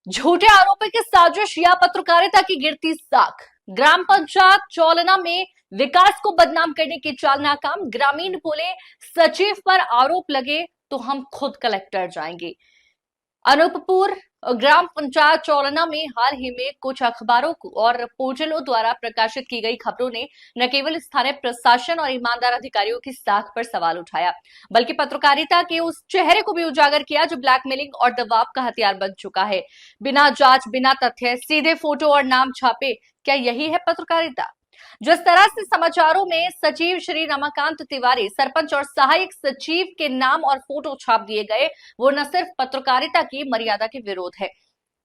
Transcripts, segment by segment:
झूठे आरोपों की साजिश या पत्रकारिता की गिरती साख। ग्राम पंचायत चौलना में विकास को बदनाम करने की चाल नाकाम। ग्रामीण बोले, सचिव पर आरोप लगे तो हम खुद कलेक्टर जाएंगे। अनूपपुर ग्राम पंचायत चौलना में हाल ही में कुछ अखबारों और पोर्टलों द्वारा प्रकाशित की गई खबरों ने न केवल स्थानीय प्रशासन और ईमानदार अधिकारियों की साख पर सवाल उठाया, बल्कि पत्रकारिता के उस चेहरे को भी उजागर किया जो ब्लैकमेलिंग और दबाव का हथियार बन चुका है। बिना जांच, बिना तथ्य, सीधे फोटो और नाम छापे, क्या यही है पत्रकारिता? जिस तरह से समाचारों में सचिव श्री रमाकांत तिवारी, सरपंच और सहायक सचिव के नाम और फोटो छाप दिए गए, वो न सिर्फ पत्रकारिता की मर्यादा के विरोध है,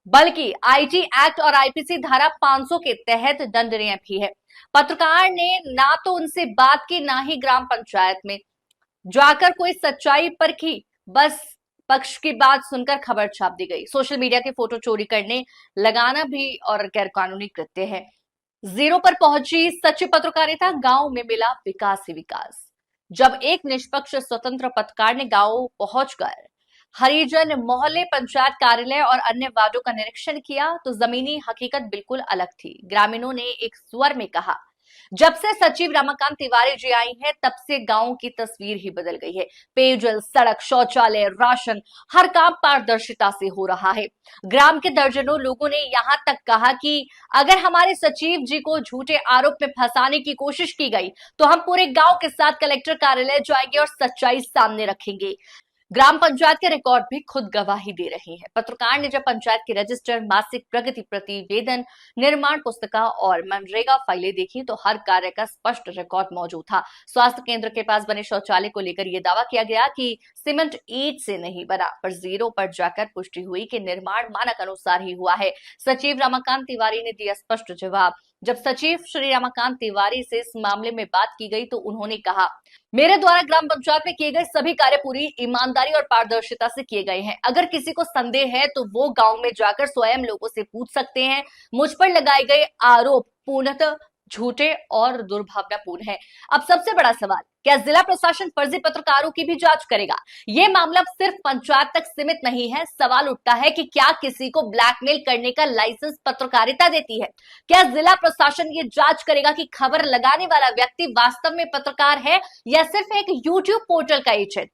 बल्कि आईटी एक्ट और आईपीसी धारा 500 के तहत दंडनीय भी है। पत्रकार ने ना तो उनसे बात की, ना ही ग्राम पंचायत में जाकर कोई सच्चाई परखी, बस पक्ष की बात सुनकर खबर छाप दी गई। सोशल मीडिया के फोटो चोरी करने लगाना भी और गैरकानूनी कृत्य है। जीरो पर पहुंची सच्ची पत्रकारिता, गांव में मिला विकास ही विकास। जब एक निष्पक्ष स्वतंत्र पत्रकार ने गांव पहुंचकर हरिजन मोहल्ले, पंचायत कार्यालय और अन्य वार्डों का निरीक्षण किया तो जमीनी हकीकत बिल्कुल अलग थी। ग्रामीणों ने एक स्वर में कहा, जब से सचिव रमाकांत तिवारी जी आई हैं, तब से गांव की तस्वीर ही बदल गई है। पेयजल, सड़क, शौचालय, राशन, हर काम पारदर्शिता से हो रहा है। ग्राम के दर्जनों लोगों ने यहां तक कहा कि अगर हमारे सचिव जी को झूठे आरोप में फंसाने की कोशिश की गई तो हम पूरे गांव के साथ कलेक्टर कार्यालय जाएंगे और सच्चाई सामने रखेंगे। ग्राम पंचायत के रिकॉर्ड भी खुद गवाही दे रहे हैं। पत्रकार ने जब पंचायत के रजिस्टर, मासिक प्रगति प्रतिवेदन, निर्माण पुस्तिका और मनरेगा फाइलें देखी तो हर कार्य का स्पष्ट रिकॉर्ड मौजूद था। स्वास्थ्य केंद्र के पास बने शौचालय को लेकर यह दावा किया गया कि सीमेंट ईंट से नहीं बना, पर जीरो पर जाकर पुष्टि हुई कि निर्माण मानक अनुसार ही हुआ है। सचिव रमाकांत तिवारी ने दिया स्पष्ट जवाब। जब सचिव श्री रमाकांत तिवारी से इस मामले में बात की गई तो उन्होंने कहा, मेरे द्वारा ग्राम पंचायत में किए गए सभी कार्य पूरी ईमानदारी और पारदर्शिता से किए गए हैं। अगर किसी को संदेह है तो वो गांव में जाकर स्वयं लोगों से पूछ सकते हैं। मुझ पर लगाए गए आरोप पूर्णतः झूठे और दुर्भावनापूर्ण है। अब सबसे बड़ा सवाल, क्या जिला प्रशासन फर्जी पत्रकारों की भी जांच करेगा? यह मामला सिर्फ पंचायत तक सीमित नहीं है। सवाल उठता है कि क्या किसी को ब्लैकमेल करने का लाइसेंस पत्रकारिता देती है? क्या जिला प्रशासन ये जांच करेगा कि खबर लगाने वाला व्यक्ति वास्तव में पत्रकार है या सिर्फ एक यूट्यूब पोर्टल का एजेंट?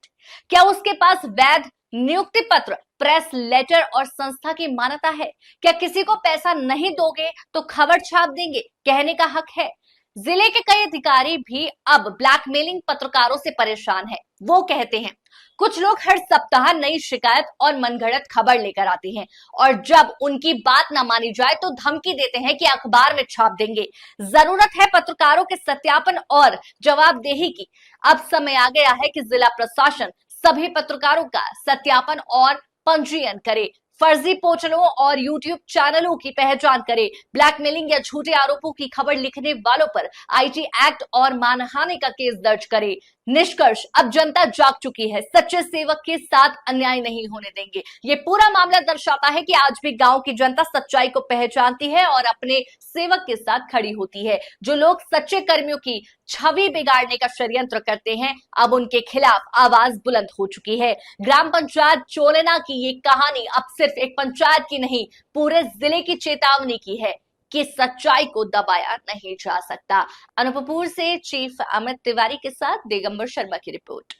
क्या उसके पास वैध नियुक्ति पत्र, प्रेस लेटर और संस्था की मान्यता है? क्या किसी को पैसा नहीं दोगे तो खबर छाप देंगे कहने का हक है? जिले के कई अधिकारी भी अब ब्लैकमेलिंग पत्रकारों से परेशान हैं। वो कहते हैं, कुछ लोग हर सप्ताह नई शिकायत और मनगढ़ंत खबर लेकर आते हैं और जब उनकी बात ना मानी जाए तो धमकी देते हैं कि अखबार में छाप देंगे। जरूरत है पत्रकारों के सत्यापन और जवाबदेही की। अब समय आ गया है कि जिला प्रशासन सभी पत्रकारों का सत्यापन और पंजीयन करे, फर्जी पोर्टलों और यूट्यूब चैनलों की पहचान करे, ब्लैकमेलिंग या झूठे आरोपों की खबर लिखने वालों पर आईटी एक्ट और मानहानि का केस दर्ज करे। निष्कर्ष, अब जनता जाग चुकी है। सच्चे सेवक के साथ अन्याय नहीं होने देंगे। ये पूरा मामला दर्शाता है कि आज भी गांव की जनता सच्चाई को पहचानती है और अपने सेवक के साथ खड़ी होती है। जो लोग सच्चे कर्मियों की छवि बिगाड़ने का षड्यंत्र करते हैं, अब उनके खिलाफ आवाज बुलंद हो चुकी है। ग्राम पंचायत चोलेना की ये कहानी अब सिर्फ एक पंचायत की नहीं, पूरे जिले की चेतावनी की है कि सच्चाई को दबाया नहीं जा सकता। अनूपपुर से चीफ अमित तिवारी के साथ दिगंबर शर्मा की रिपोर्ट।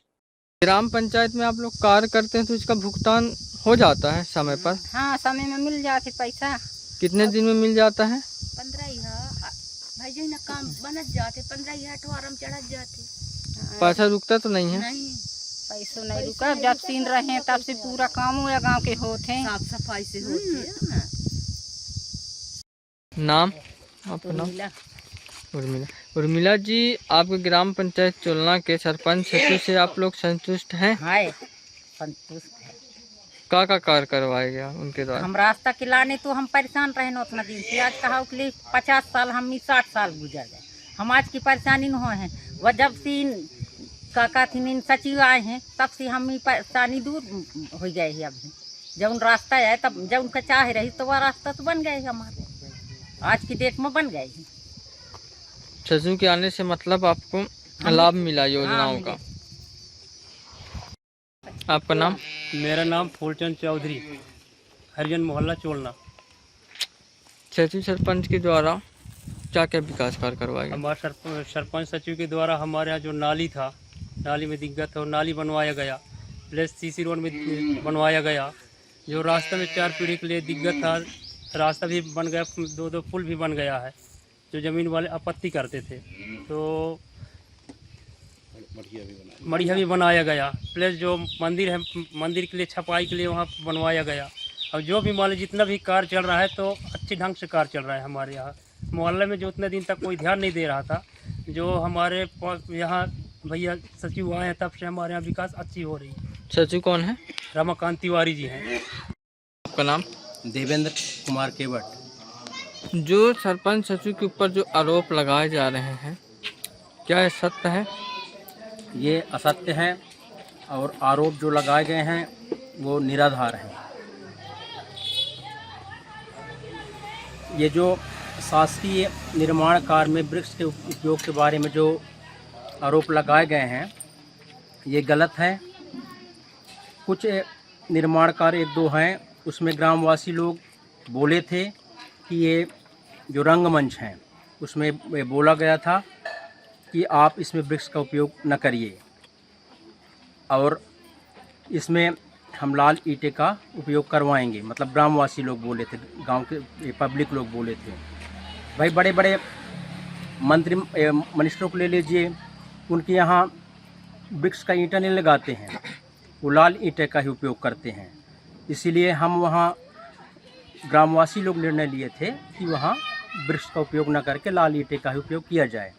ग्राम पंचायत में आप लोग कार्य करते हैं तो इसका भुगतान हो जाता है समय पर? हाँ, समय में मिल जाते पैसा। कितने दिन में मिल जाता है? 15 ही भाई जी ना काम बनत जाते, 15 ही अठवारम चढ़त जाते। पैसा रुकता तो नहीं है? नहीं, पैसों नहीं रुका। जब सीन रहे हैं तब से पूरा काम हुआ, गांव के होते हैं, साफ सफाई से होती है ना। नाम आपका? नाम उर्मिला। उर्मिला जी, आपके ग्राम पंचायत चोलना के सरपंच सचिव से आप लोग संतुष्ट हैं? हाय, संतुष्ट है। का कार्य करवाया गया उनके द्वारा? हम रास्ता के लाने तो हम परेशान रहे न उतना दिन से। आज कहा के लिए 50 साल, हम 60 साल गुजर गए। हम आज की परेशानी न हो है। वह जब से काका थी सचिव आए हैं तब से हम परेशानी दूर हो गए है। अभी जब रास्ता आए तब जब उनका चाह रही तो वह रास्ता तो बन गए हमारे, आज की डेट में बन गए। सचिव के आने से मतलब आपको लाभ मिला योजनाओं का? आपका नाम? मेरा नाम फूलचंद चौधरी, हरिजन मोहल्ला चोलना। सचिव सरपंच के द्वारा क्या क्या विकास कार्य करवाए गए? हमारे सरपंच सचिव के द्वारा हमारे यहाँ जो नाली था, नाली में दिक्कत है, और नाली बनवाया गया, प्लस सीसी रोड में बनवाया गया। जो रास्ते में 4 पीढ़ी के लिए दिक्कत था, रास्ता भी बन गया, 2 पुल भी बन गया है। जो ज़मीन वाले आपत्ति करते थे तो मढ़िया भी बनाया गया, प्लस जो मंदिर है, मंदिर के लिए छपाई के लिए वहाँ बनवाया गया। अब जो भी मान लीजिए जितना भी कार्य चल रहा है तो अच्छे ढंग से कार्य चल रहा है हमारे यहाँ मोहल्ले में। जो उतने दिन तक कोई ध्यान नहीं दे रहा था, जो हमारे यहाँ भैया सचिव आए हैं तब से हमारे यहाँ विकास अच्छी हो रही है। सचिव कौन है? रमाकांत तिवारी जी हैं। आपका नाम? देवेंद्र कुमार केवट। जो सरपंच सचिव के ऊपर जो आरोप लगाए जा रहे हैं, क्या ये सत्य है? ये असत्य है और आरोप जो लगाए गए हैं वो निराधार हैं। ये जो शासकीय निर्माण कार्य में वृक्ष के उपयोग के बारे में जो आरोप लगाए गए हैं ये गलत है। कुछ निर्माण कार्य 1-2 हैं, उसमें ग्रामवासी लोग बोले थे कि ये जो रंगमंच हैं उसमें बोला गया था कि आप इसमें वृक्ष का उपयोग न करिए, और इसमें हम लाल ईंटें का उपयोग करवाएंगे, मतलब ग्रामवासी लोग बोले थे, गांव के पब्लिक लोग बोले थे। भाई बड़े बड़े मंत्री मिनिस्टरों को ले लीजिए, उनके यहाँ वृक्ष का ईंटा नहीं लगाते हैं, वो लाल ईंटे का ही उपयोग करते हैं। इसीलिए हम वहाँ ग्रामवासी लोग निर्णय लिए थे कि वहाँ वृक्ष का उपयोग न करके लाल ईंटे का ही उपयोग किया जाए।